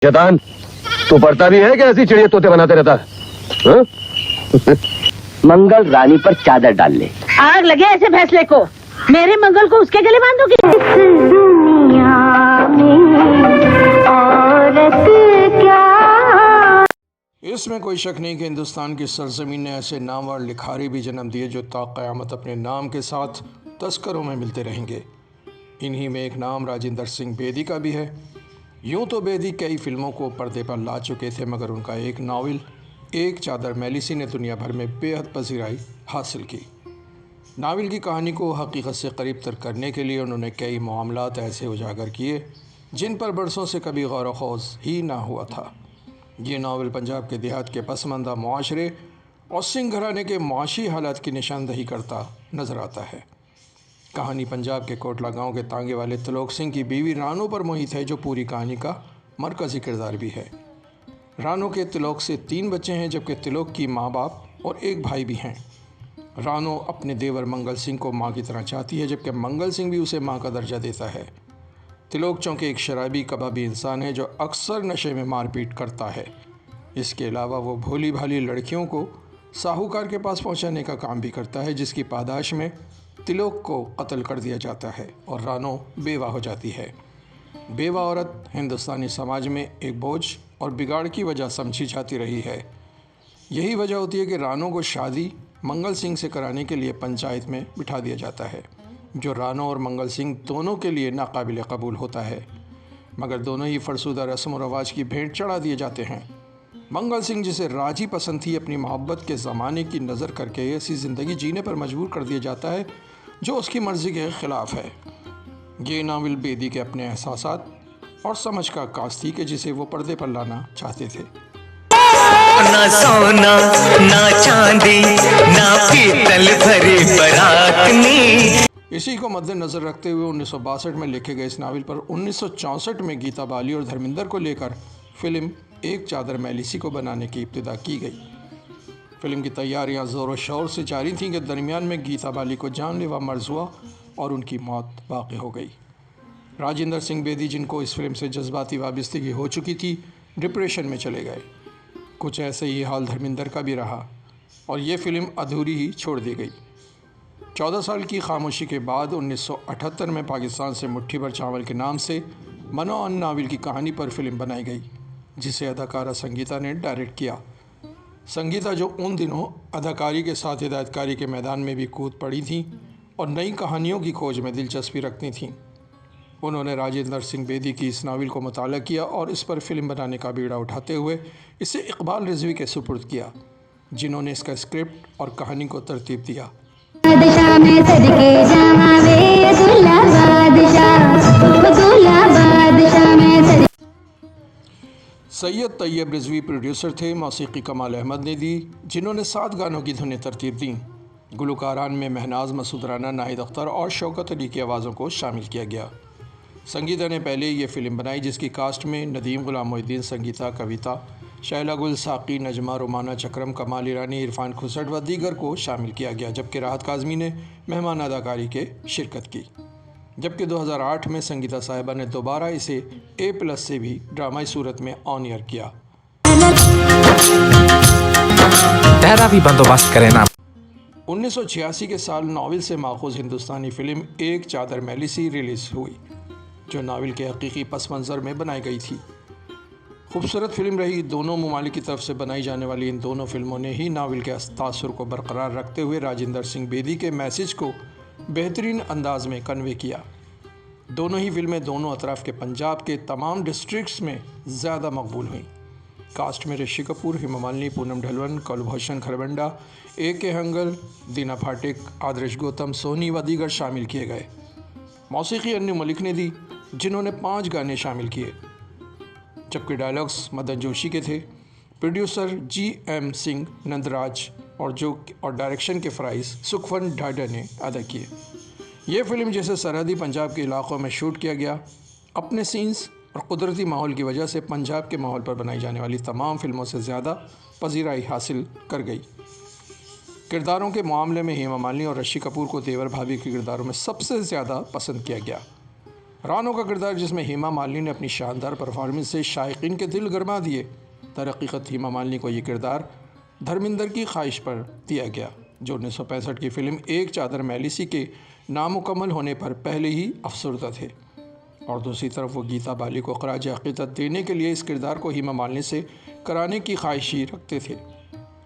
शैतान, तू पढ़ता भी है कि ऐसी चिड़िया तोते बनाते रहता है? हाँ? मंगल रानी पर चादर डाल ले। आग लगे ऐसे फैसले को। मेरे मंगल को उसके गले बांधोगी? इस दुनिया में औरत क्या। इसमें कोई शक नहीं कि हिंदुस्तान की सरजमीन ने ऐसे नामवर लिखारी भी जन्म दिए जो ता क़यामत अपने नाम के साथ तस्करों में मिलते रहेंगे। इन्हीं में एक नाम राजेंद्र सिंह बेदी का भी है। यूँ तो बेदी कई फिल्मों को पर्दे पर ला चुके थे, मगर उनका एक नावल एक चादर मैली सी ने दुनिया भर में बेहद पसीराई हासिल की। नावल की कहानी को हकीकत से करीब तर करने के लिए उन्होंने कई मामलात ऐसे उजागर किए जिन पर बरसों से कभी गौर व खौज ही ना हुआ था। ये नावल पंजाब के देहात के पसमानदा मुआशरे और सिंह घराने के मुआशी हालात की निशानदही करता नज़र आता है। कहानी पंजाब के कोटला गांव के तांगे वाले त्रिलोक सिंह की बीवी रानो पर मोहित है, जो पूरी कहानी का मरकज़ी किरदार भी है। रानो के त्रिलोक से 3 बच्चे हैं, जबकि त्रिलोक की माँ बाप और एक भाई भी हैं। रानो अपने देवर मंगल सिंह को माँ की तरह चाहती है, जबकि मंगल सिंह भी उसे माँ का दर्जा देता है। त्रिलोक चौंके एक शराबी कबाबी इंसान है जो अक्सर नशे में मारपीट करता है। इसके अलावा वो भोली भाली लड़कियों को साहूकार के पास पहुंचाने का काम भी करता है, जिसकी पादाश में त्रिलोक को कत्ल कर दिया जाता है और रानो बेवा हो जाती है। बेवा औरत हिंदुस्तानी समाज में एक बोझ और बिगाड़ की वजह समझी जाती रही है। यही वजह होती है कि रानो को शादी मंगल सिंह से कराने के लिए पंचायत में बिठा दिया जाता है, जो रानो और मंगल सिंह दोनों के लिए नाकाबिल कबूल होता है, मगर दोनों ही फरसुदा रस्म व रवाज की भेंट चढ़ा दिए जाते हैं। मंगल सिंह, जिसे राजी पसंद थी, अपनी मोहब्बत के ज़माने की नज़र करके ऐसी ज़िंदगी जीने पर मजबूर कर दिया जाता है जो उसकी मर्ज़ी के ख़िलाफ़ है। ये नावल बेदी के अपने एहसासात और समझ का आकाश थी कि जिसे वो पर्दे पर लाना चाहते थे। ना सोना ना चांदी ना पीतल भरी परातनी। इसी को मद्देनज़र रखते हुए 1962 में लिखे गए इस नावल पर 1964 में गीता बाली और धर्मेंद्र को लेकर फिल्म एक चादर मैली सी को बनाने की इब्तिदा की गई। फिल्म की तैयारियां ज़ोर शोर से जारी थीं कि दरमियान में गीता बाली को जानलेवा मर्ज हुआ और उनकी मौत वाक़ हो गई। राजेंद्र सिंह बेदी, जिनको इस फिल्म से जज्बाती वाबस्तगी हो चुकी थी, डिप्रेशन में चले गए। कुछ ऐसे ही हाल धर्मेंद्र का भी रहा और ये फिल्म अधूरी ही छोड़ दी गई। 14 साल की खामोशी के बाद 1978 में पाकिस्तान से मुट्ठी भर चावल के नाम से मनो अन नावल की कहानी पर फिल्म बनाई गई, जिसे अदाकारा संगीता ने डायरेक्ट किया। संगीता, जो उन दिनों अदाकारी के साथ हिदायतकारी के मैदान में भी कूद पड़ी थीं और नई कहानियों की खोज में दिलचस्पी रखती थीं, उन्होंने राजेंद्र सिंह बेदी की इस नावल को मुताला किया और इस पर फिल्म बनाने का बीड़ा उठाते हुए इसे इकबाल रिजवी के सुपुर्द किया, जिन्होंने इसका स्क्रिप्ट और कहानी को तरतीब दिया। सैयद तैयब रिजवी प्रोड्यूसर थे। मौसीकी कमाल अहमद ने दी, जिन्होंने 7 गानों की धुनें तरतीब दी। गुलकारान में महनाज, मसूद राना, नाहिद अख्तर और शौकत अली की आवाज़ों को शामिल किया गया। संगीता ने पहले ये फिल्म बनाई, जिसकी कास्ट में नदीम गुलाम मोहिद्दीन, संगीता, कविता, शैला गुल, साकी, नजमा, रोमाना चक्रम, कमाल ईरानी, इरफान खुसट व दीगर को शामिल किया गया, जबकि राहत काज़मी ने मेहमान अदाकारी के शिरकत की। जबकि 2008 में संगीता साहिबा ने दोबारा इसे A+ से भी ड्रामाई सूरत में ऑन एयर किया। तेरा भी बंदोबस्त करें ना। 1986 के साल नावल से माखूज हिंदुस्तानी फिल्म एक चादर मैली सी रिलीज़ हुई, जो नावल के हकीकी पस मंज़र में बनाई गई थी। खूबसूरत फिल्म रही। दोनों ममालिक की तरफ से बनाई जाने वाली इन दोनों फिल्मों ने ही नावल के तासुर को बरकरार रखते हुए राजेंद्र सिंह बेदी के मैसेज को बेहतरीन अंदाज में कन्वे किया। दोनों ही फिल्में दोनों अतराफ़ के पंजाब के तमाम डिस्ट्रिक्ट्स में ज़्यादा मकबूल हुईं। कास्ट में ऋषि कपूर, हेमा मालिनी, पूनम ढलवन, कुलभूषण खरबंदा, A.K. हंगल, दीना फाटिक, आदर्श गौतम, सोनी व दीगर शामिल किए गए। मौसीकी अन्नू मलिक ने दी, जिन्होंने 5 गाने शामिल किए, जबकि डायलॉग्स मदन जोशी के थे। Producer G.M. सिंह नंदराज और डायरेक्शन के फ़राइज़ सुखवंत ढाडा ने अदा किए। ये फ़िल्म, जैसे सरहदी पंजाब के इलाक़ों में शूट किया गया, अपने सीन्स और कुदरती माहौल की वजह से पंजाब के माहौल पर बनाई जाने वाली तमाम फिल्मों से ज़्यादा पजीराई हासिल कर गई। किरदारों के मामले में हेमा मालिनी और ऋषि कपूर को तेवर भाभी के किरदारों में सबसे ज़्यादा पसंद किया गया। रानो का किरदार, जिसमें हेमा मालिनी ने अपनी शानदार परफॉर्मेंस से शायकीन के दिल गरमा दिए। दरहकीकत हेमा मालिनी को ये किरदार धर्मेंद्र की ख्वाहिश पर दिया गया, जो 1965 की फिल्म एक चादर मैली सी के नामुकम्मल होने पर पहले ही अफसरदा थे। और दूसरी तरफ वो गीता बाली को खराज अक़ीदत देने के लिए इस किरदार को हेमा मालिनी से कराने की ख्वाहिश ही रखते थे।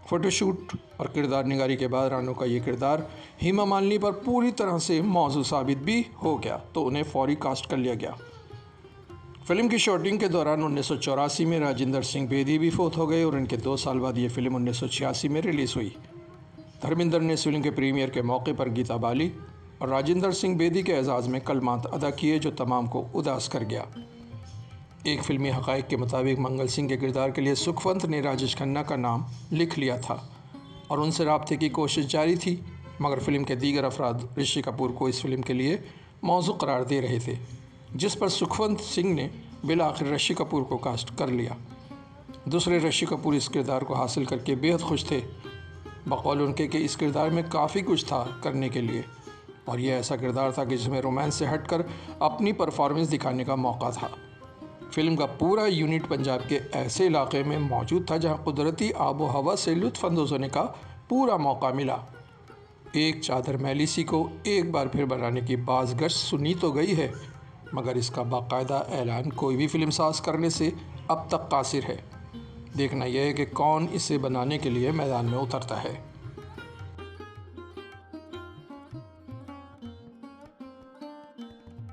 फ़ोटोशूट और किरदार निगारी के बाद रानो का ये किरदार हेमा मालिनी पर पूरी तरह से मौजू साबित भी हो गया, तो उन्हें फौरी कास्ट कर लिया गया। फिल्म की शूटिंग के दौरान 1984 में राजेंद्र सिंह बेदी भी फौत हो गए और इनके 2 साल बाद ये फिल्म 1986 में रिलीज़ हुई। धर्मेंद्र ने इस फिल्म के प्रीमियर के मौके पर गीता बाली और राजेंद्र सिंह बेदी के एजाज़ में कलमात अदा किए, जो तमाम को उदास कर गया। एक फिल्मी हक़ाइक़ के मुताबिक मंगल सिंह के किरदार के लिए सुखवंत ने राजेश खन्ना का नाम लिख लिया था और उनसे राब्ते की कोशिश जारी थी, मगर फिल्म के दीगर अफराद ऋषि कपूर को इस फिल्म के लिए मौजू करार दे रहे थे, जिस पर सुखवंत सिंह ने बिलाखिर ऋषि कपूर को कास्ट कर लिया। दूसरे ऋषि कपूर इस किरदार को हासिल करके बेहद खुश थे, बकौल उनके कि इस किरदार में काफ़ी कुछ था करने के लिए और यह ऐसा किरदार था कि जिसमें रोमांस से हटकर अपनी परफॉर्मेंस दिखाने का मौका था। फिल्म का पूरा यूनिट पंजाब के ऐसे इलाके में मौजूद था जहां कुदरती आबो हवा से लुत्फ़अंदोज़ होने का पूरा मौका मिला। एक चादर मैली सी को एक बार फिर बनाने की बाज़गश्त सुनी तो गई है, मगर इसका बाकायदा ऐलान कोई भी फिल्म साज करने से अब तक कासिर है। देखना यह है कि कौन इसे बनाने के लिए मैदान में उतरता है।